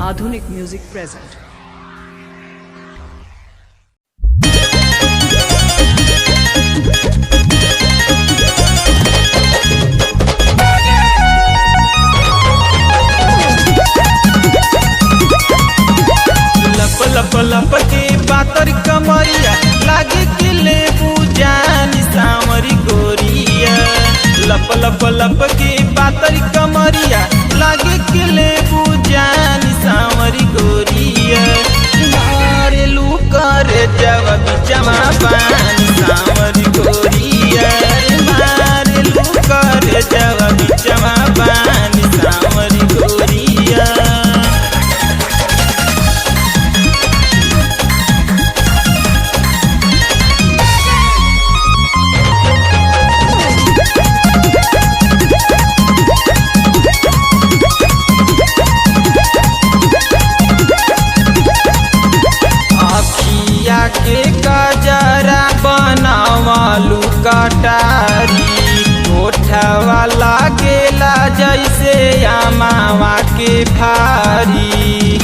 आधुनिक music present. लप लप लप के पातर कमरिया लागे कि लेबू जानी सामरी गोरिया। लप लप लप के पातर कमरिया लागे कि लेबू जानी सामरी गोरिया। मारेलू करे जब बिचमा पानी सामरी गोरिया। मारेलू करे जब बिचमा पानी सामरी गोरिया। के गजरा बनावलू कटारी ओठवा लागेला जैसे अमावा के भारी।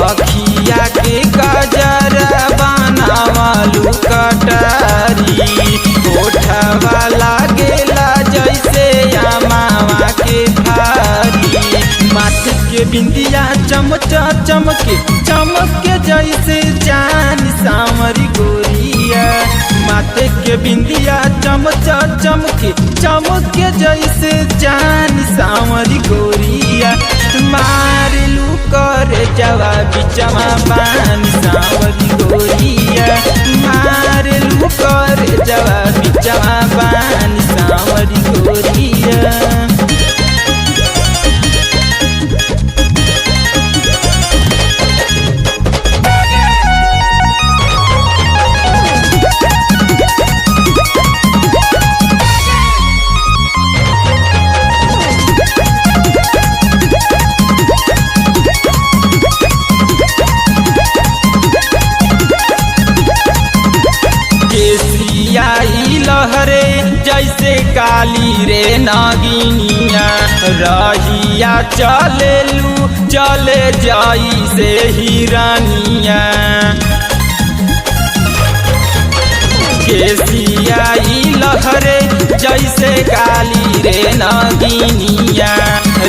अखिया के गजरा बनावलू कटारी ओठवा लागेला जैसे अमावा के भारी। माथे के बिंदिया चमच चमके चमके जैसे चांद सामरी गोरिया। माथे के बिंदिया चमच चमके चमके जैसे चांद सामरी गोरिया। मारेलू करे जवा बिचमा पानी सामरी गोरिया। मारेलू करे जवा बिचमा पानी सामरी गोरिया। लहरे जैसे काली रे नागिनिया। रहिया चलेलू चले जाई से हिरानिया। केसियाई लहरे जैसे काली रे नागिनिया।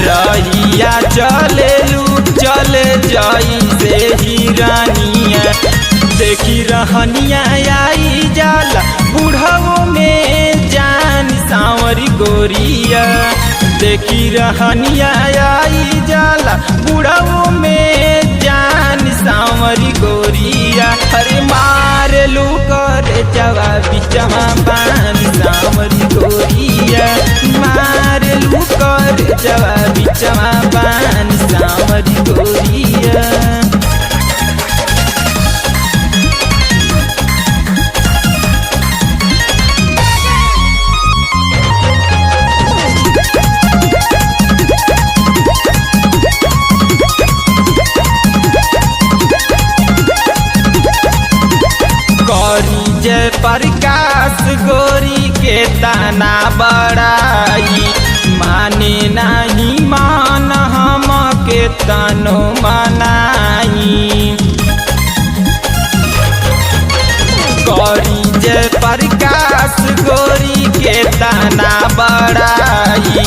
रहिया चलेलू चले जाई से हिरानिया। देखी रहनिया आई जाला बुढ़ाओ में जान सावरी गोरिया। देखी रहनिया आई जाला बुढ़ाओ में जान सावरी गोरिया। अरे मारेलू करे जवा बिचमा पानी सावरी गोरिया। मारेलू करे जवा बिचमा पानी सावरी गोरिया। जय प्रकाश गोरी के ताना बड़ाई माने नहीं मान हम के तनो मनाई। गौरी जय प्रकाश गोरी के ताना बड़ाई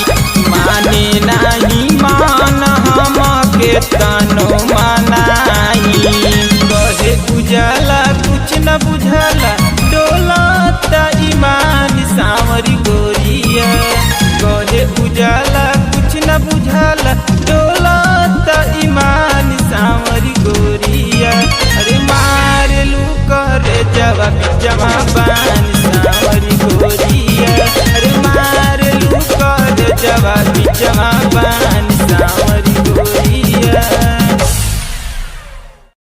माने नहीं मान हम के तनो मनाई। कहे उजाला कुछ न